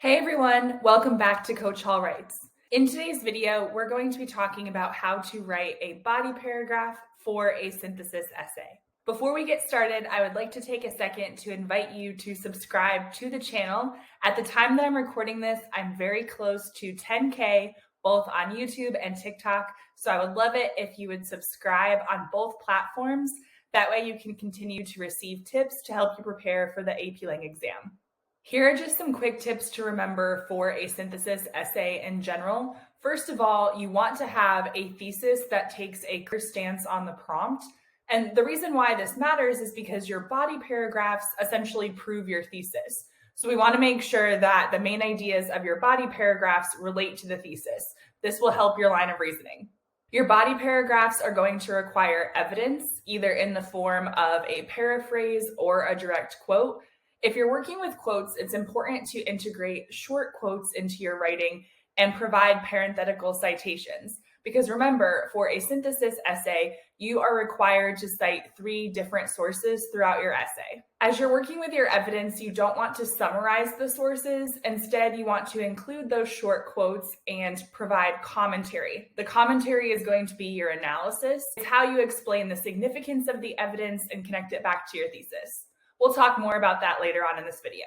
Hey everyone, welcome back to Coach Hall Writes. In today's video, we're going to be talking about how to write a body paragraph for a synthesis essay. Before we get started, I would like to take a second to invite you to subscribe to the channel. At the time that I'm recording this, I'm very close to 10K, both on YouTube and TikTok, so I would love it if you would subscribe on both platforms. That way you can continue to receive tips to help you prepare for the AP Lang exam. Here are just some quick tips to remember for a synthesis essay in general. First of all, you want to have a thesis that takes a clear stance on the prompt. And the reason why this matters is because your body paragraphs essentially prove your thesis. So we want to make sure that the main ideas of your body paragraphs relate to the thesis. This will help your line of reasoning. Your body paragraphs are going to require evidence, either in the form of a paraphrase or a direct quote. If you're working with quotes, it's important to integrate short quotes into your writing and provide parenthetical citations. Because remember, for a synthesis essay, you are required to cite 3 different sources throughout your essay. As you're working with your evidence, you don't want to summarize the sources. Instead, you want to include those short quotes and provide commentary. The commentary is going to be your analysis. It's how you explain the significance of the evidence and connect it back to your thesis. We'll talk more about that later on in this video.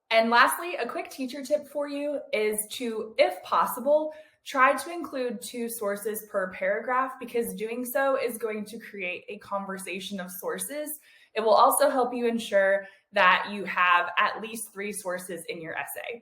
And lastly, a quick teacher tip for you is to, if possible, try to include 2 sources per paragraph, because doing so is going to create a conversation of sources. It will also help you ensure that you have at least 3 sources in your essay.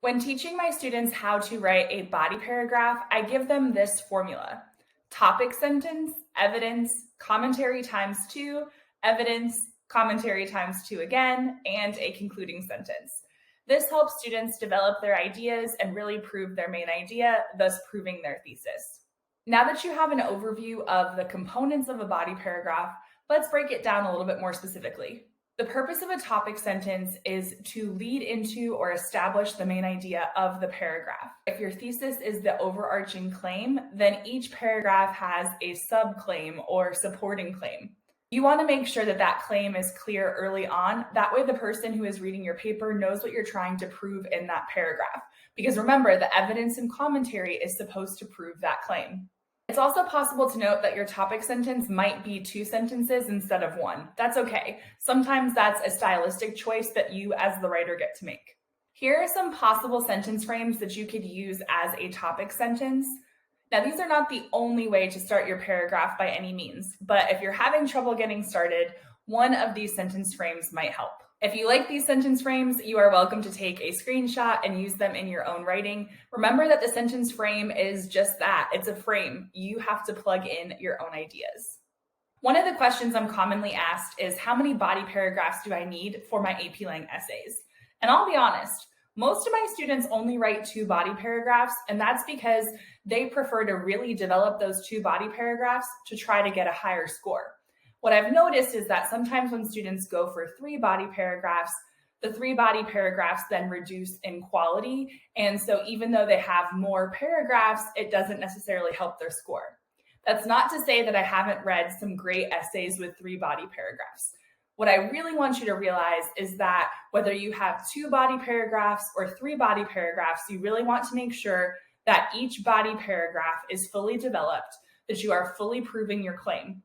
When teaching my students how to write a body paragraph, I give them this formula: topic sentence, evidence, commentary times 2, evidence, commentary times 2 again, and a concluding sentence. This helps students develop their ideas and really prove their main idea, thus proving their thesis. Now that you have an overview of the components of a body paragraph, let's break it down a little bit more specifically. The purpose of a topic sentence is to lead into or establish the main idea of the paragraph. If your thesis is the overarching claim, then each paragraph has a subclaim or supporting claim. You want to make sure that that claim is clear early on. That way the person who is reading your paper knows what you're trying to prove in that paragraph. Because remember, the evidence and commentary is supposed to prove that claim. It's also possible to note that your topic sentence might be 2 sentences instead of 1. That's okay. Sometimes that's a stylistic choice that you as the writer get to make. Here are some possible sentence frames that you could use as a topic sentence. Now, these are not the only way to start your paragraph by any means, but if you're having trouble getting started, one of these sentence frames might help. If you like these sentence frames, you are welcome to take a screenshot and use them in your own writing. Remember that the sentence frame is just that. It's a frame. You have to plug in your own ideas. One of the questions I'm commonly asked is, how many body paragraphs do I need for my AP Lang essays? And I'll be honest, most of my students only write 2 body paragraphs, and that's because they prefer to really develop those 2 body paragraphs to try to get a higher score. What I've noticed is that sometimes when students go for 3 body paragraphs, the 3 body paragraphs then reduce in quality. And so even though they have more paragraphs, it doesn't necessarily help their score. That's not to say that I haven't read some great essays with 3 body paragraphs. What I really want you to realize is that whether you have 2 body paragraphs or 3 body paragraphs, you really want to make sure that each body paragraph is fully developed, that you are fully proving your claim.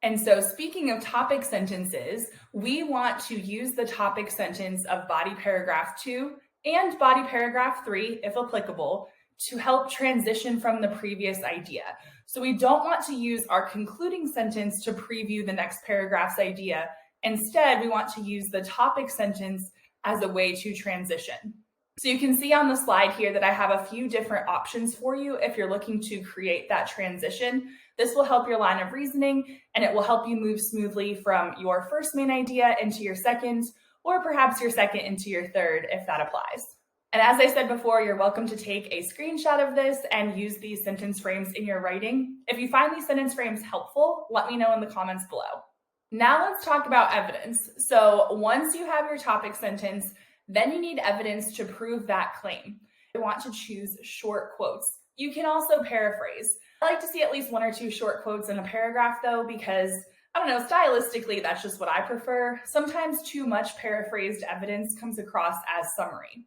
And so speaking of topic sentences, we want to use the topic sentence of body paragraph 2 and body paragraph 3, if applicable, to help transition from the previous idea. So we don't want to use our concluding sentence to preview the next paragraph's idea. Instead, we want to use the topic sentence as a way to transition. So you can see on the slide here that I have a few different options for you if you're looking to create that transition. This will help your line of reasoning, and it will help you move smoothly from your first main idea into your second, or perhaps your second into your third, if that applies. And as I said before, you're welcome to take a screenshot of this and use these sentence frames in your writing. If you find these sentence frames helpful, let me know in the comments below. Now let's talk about evidence. So once you have your topic sentence, then you need evidence to prove that claim. You want to choose short quotes. You can also paraphrase. I like to see at least 1 or 2 short quotes in a paragraph though, because I don't know, stylistically, that's just what I prefer. Sometimes too much paraphrased evidence comes across as summary.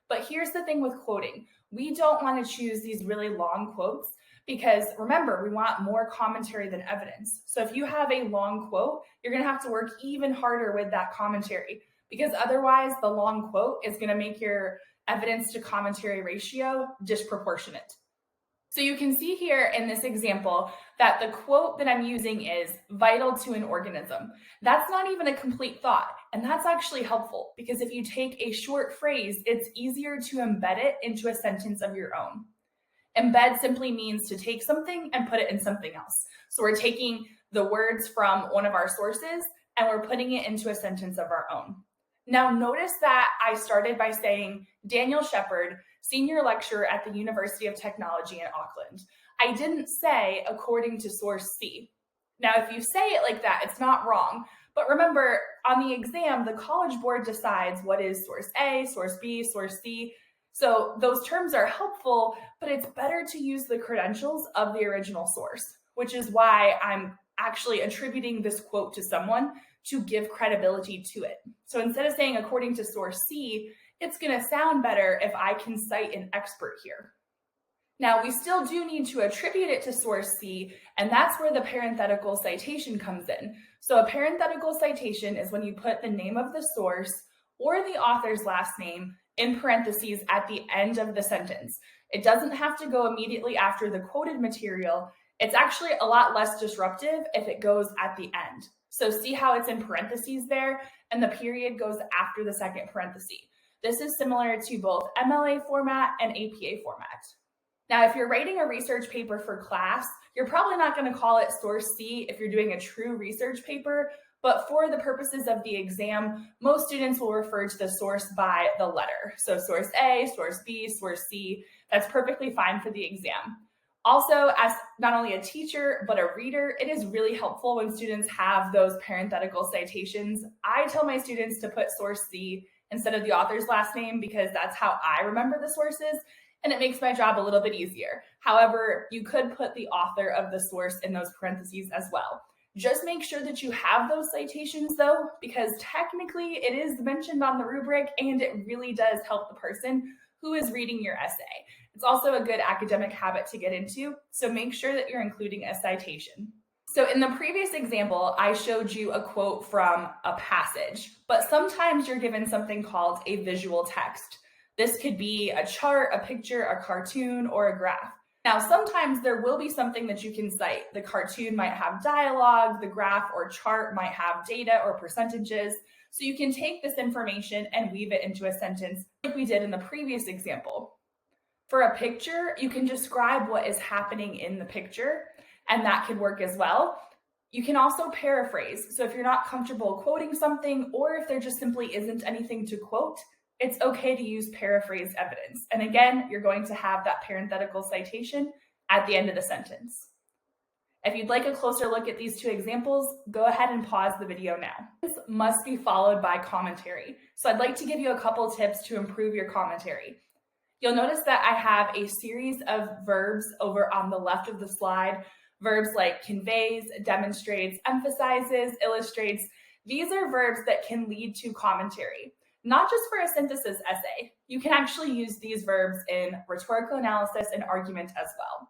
But here's the thing with quoting. We don't want to choose these really long quotes because remember, we want more commentary than evidence. So if you have a long quote, you're going to have to work even harder with that commentary because otherwise the long quote is going to make your evidence to commentary ratio disproportionate. So you can see here in this example that the quote that I'm using is vital to an organism. That's not even a complete thought. And that's actually helpful because if you take a short phrase, it's easier to embed it into a sentence of your own. Embed simply means to take something and put it in something else. So we're taking the words from one of our sources and we're putting it into a sentence of our own. Now notice that I started by saying Daniel Shepard, senior lecturer at the University of Technology in Auckland. I didn't say according to source C. Now, if you say it like that, it's not wrong. But remember, on the exam, the College Board decides what is source A, source B, source C. So those terms are helpful, but it's better to use the credentials of the original source, which is why I'm actually attributing this quote to someone to give credibility to it. So instead of saying according to source C, it's going to sound better if I can cite an expert here. Now, we still do need to attribute it to source C, and that's where the parenthetical citation comes in. So a parenthetical citation is when you put the name of the source or the author's last name in parentheses at the end of the sentence. It doesn't have to go immediately after the quoted material. It's actually a lot less disruptive if it goes at the end. So see how it's in parentheses there, and the period goes after the second parenthesis. This is similar to both MLA format and APA format. Now, if you're writing a research paper for class, you're probably not going to call it source C if you're doing a true research paper, but for the purposes of the exam, most students will refer to the source by the letter. So source A, source B, source C, that's perfectly fine for the exam. Also, as not only a teacher, but a reader, it is really helpful when students have those parenthetical citations. I tell my students to put source C instead of the author's last name because that's how I remember the sources, and it makes my job a little bit easier. However, you could put the author of the source in those parentheses as well. Just make sure that you have those citations though, because technically it is mentioned on the rubric and it really does help the person who is reading your essay. It's also a good academic habit to get into, so make sure that you're including a citation. So in the previous example, I showed you a quote from a passage, but sometimes you're given something called a visual text. This could be a chart, a picture, a cartoon, or a graph. Now, sometimes there will be something that you can cite. The cartoon might have dialogue, the graph or chart might have data or percentages. So you can take this information and weave it into a sentence like we did in the previous example. For a picture, you can describe what is happening in the picture, and that could work as well. You can also paraphrase. So if you're not comfortable quoting something, or if there just simply isn't anything to quote, it's okay to use paraphrase evidence. And again, you're going to have that parenthetical citation at the end of the sentence. If you'd like a closer look at these two examples, go ahead and pause the video now. This must be followed by commentary. So I'd like to give you a couple tips to improve your commentary. You'll notice that I have a series of verbs over on the left of the slide. Verbs like conveys, demonstrates, emphasizes, illustrates. These are verbs that can lead to commentary. Not just for a synthesis essay. You can actually use these verbs in rhetorical analysis and argument as well.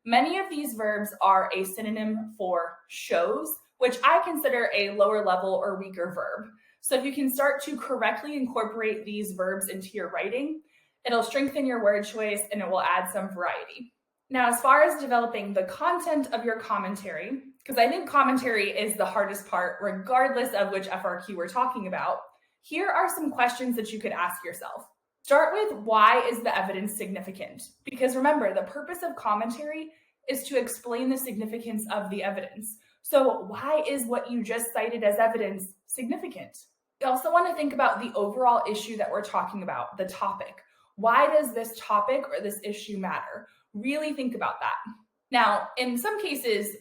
Many of these verbs are a synonym for shows, which I consider a lower level or weaker verb. So if you can start to correctly incorporate these verbs into your writing, it'll strengthen your word choice and it will add some variety. Now, as far as developing the content of your commentary, because I think commentary is the hardest part regardless of which FRQ we're talking about, here are some questions that you could ask yourself. Start with, why is the evidence significant? Because remember, the purpose of commentary is to explain the significance of the evidence. So why is what you just cited as evidence significant? You also want to think about the overall issue that we're talking about, the topic. Why does this topic or this issue matter? Really think about that. Now, in some cases,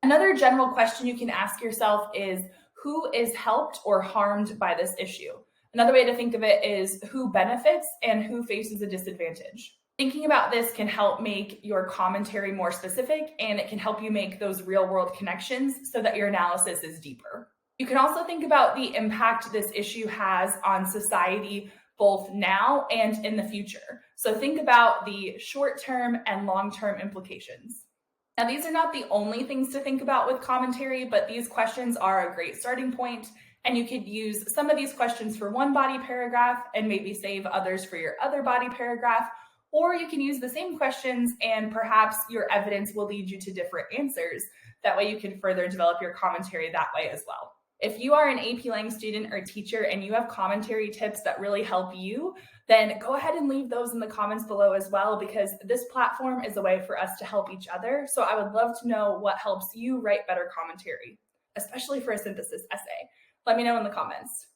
another general question you can ask yourself is, who is helped or harmed by this issue? Another way to think of it is who benefits and who faces a disadvantage. Thinking about this can help make your commentary more specific, and it can help you make those real-world connections so that your analysis is deeper. You can also think about the impact this issue has on society, both now and in the future. So think about the short-term and long-term implications. Now, these are not the only things to think about with commentary, but these questions are a great starting point, and you could use some of these questions for one body paragraph and maybe save others for your other body paragraph, or you can use the same questions and perhaps your evidence will lead you to different answers. That way you can further develop your commentary that way as well. If you are an AP Lang student or teacher and you have commentary tips that really help you, then go ahead and leave those in the comments below as well, because this platform is a way for us to help each other. So I would love to know what helps you write better commentary, especially for a synthesis essay. Let me know in the comments.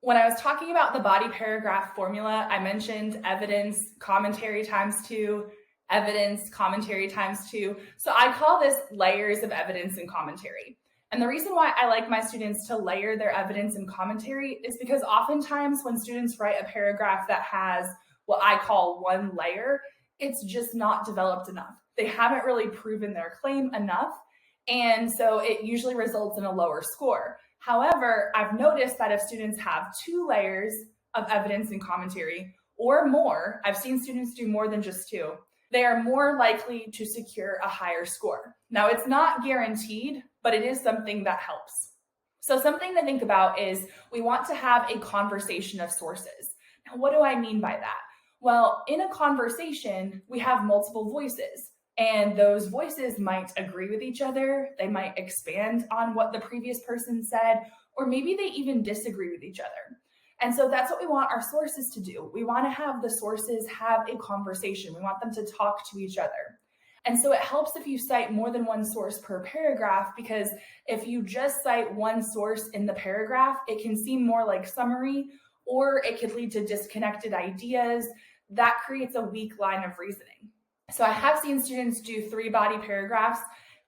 When I was talking about the body paragraph formula, I mentioned evidence, commentary times 2, evidence, commentary times 2. So I call this layers of evidence and commentary. And the reason why I like my students to layer their evidence and commentary is because oftentimes when students write a paragraph that has what I call one layer, it's just not developed enough. They haven't really proven their claim enough. And so it usually results in a lower score. However, I've noticed that if students have 2 layers of evidence and commentary or more, I've seen students do more than just 2, they are more likely to secure a higher score. Now, it's not guaranteed, but it is something that helps. So something to think about is we want to have a conversation of sources. Now, what do I mean by that? Well, in a conversation, we have multiple voices, and those voices might agree with each other. They might expand on what the previous person said, or maybe they even disagree with each other. And so that's what we want our sources to do. We want to have the sources have a conversation. We want them to talk to each other. And so it helps if you cite more than one source per paragraph, because if you just cite one source in the paragraph, it can seem more like summary, or it could lead to disconnected ideas. That creates a weak line of reasoning. So I have seen students do 3 body paragraphs,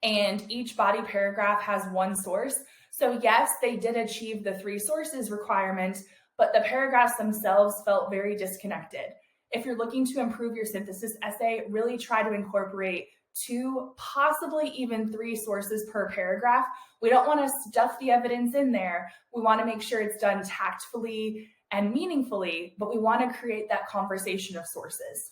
and each body paragraph has one source. So yes, they did achieve the 3 sources requirement, but the paragraphs themselves felt very disconnected. If you're looking to improve your synthesis essay, really try to incorporate 2, possibly even 3 sources per paragraph. We don't want to stuff the evidence in there. We want to make sure it's done tactfully and meaningfully, but we want to create that conversation of sources.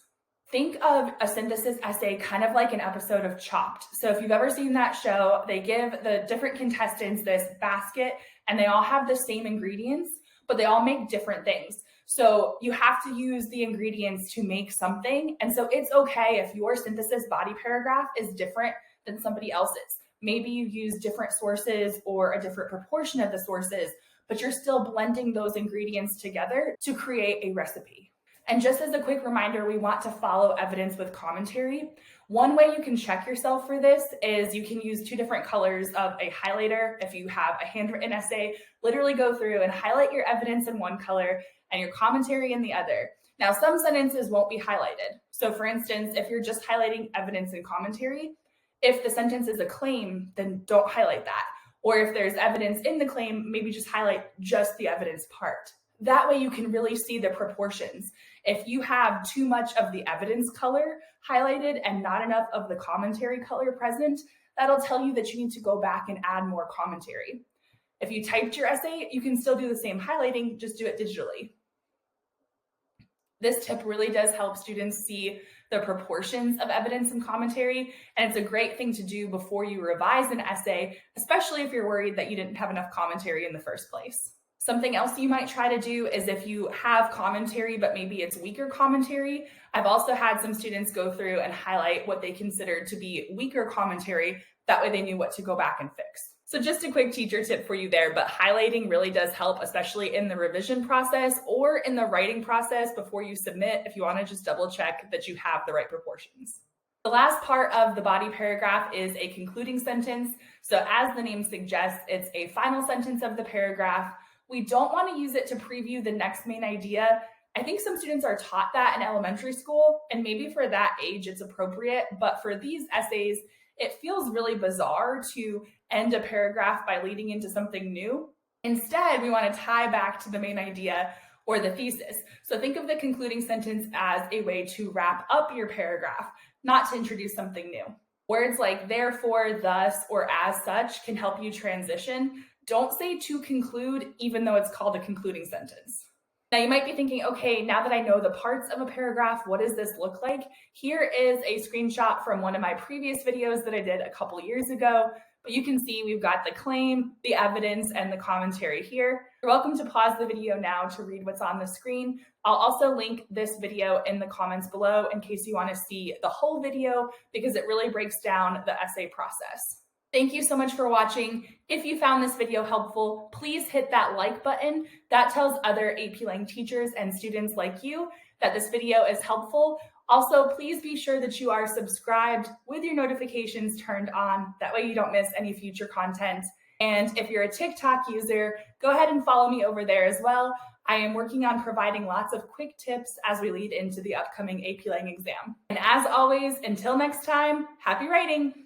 Think of a synthesis essay kind of like an episode of Chopped. So if you've ever seen that show, they give the different contestants this basket and they all have the same ingredients, but they all make different things. So you have to use the ingredients to make something. And so it's okay if your synthesis body paragraph is different than somebody else's. Maybe you use different sources or a different proportion of the sources, but you're still blending those ingredients together to create a recipe. And just as a quick reminder, we want to follow evidence with commentary. One way you can check yourself for this is you can use 2 different colors of a highlighter. If you have a handwritten essay, literally go through and highlight your evidence in one color and your commentary in the other. Now, some sentences won't be highlighted. So for instance, if you're just highlighting evidence and commentary, if the sentence is a claim, then don't highlight that. Or if there's evidence in the claim, maybe just highlight just the evidence part. That way you can really see the proportions. If you have too much of the evidence color highlighted and not enough of the commentary color present, that'll tell you that you need to go back and add more commentary. If you typed your essay, you can still do the same highlighting, just do it digitally. This tip really does help students see the proportions of evidence and commentary, and it's a great thing to do before you revise an essay, especially if you're worried that you didn't have enough commentary in the first place. Something else you might try to do is if you have commentary, but maybe it's weaker commentary. I've also had some students go through and highlight what they considered to be weaker commentary. That way they knew what to go back and fix. So just a quick teacher tip for you there, but highlighting really does help, especially in the revision process or in the writing process before you submit, if you want to just double check that you have the right proportions. The last part of the body paragraph is a concluding sentence. So as the name suggests, it's a final sentence of the paragraph. We don't want to use it to preview the next main idea. I think some students are taught that in elementary school, and maybe for that age it's appropriate, but for these essays, it feels really bizarre to end a paragraph by leading into something new. Instead, we want to tie back to the main idea or the thesis. So think of the concluding sentence as a way to wrap up your paragraph, not to introduce something new. Words like therefore, thus, or as such can help you transition. Don't say to conclude, even though it's called a concluding sentence. Now you might be thinking, okay, now that I know the parts of a paragraph, what does this look like? Here is a screenshot from one of my previous videos that I did a couple years ago. But you can see we've got the claim, the evidence, and the commentary here. You're welcome to pause the video now to read what's on the screen. I'll also link this video in the comments below in case you want to see the whole video, because it really breaks down the essay process. Thank you so much for watching. If you found this video helpful, please hit that like button. That tells other AP Lang teachers and students like you that this video is helpful. Also, please be sure that you are subscribed with your notifications turned on. That way you don't miss any future content. And if you're a TikTok user, go ahead and follow me over there as well. I am working on providing lots of quick tips as we lead into the upcoming AP Lang exam. And as always, until next time, happy writing!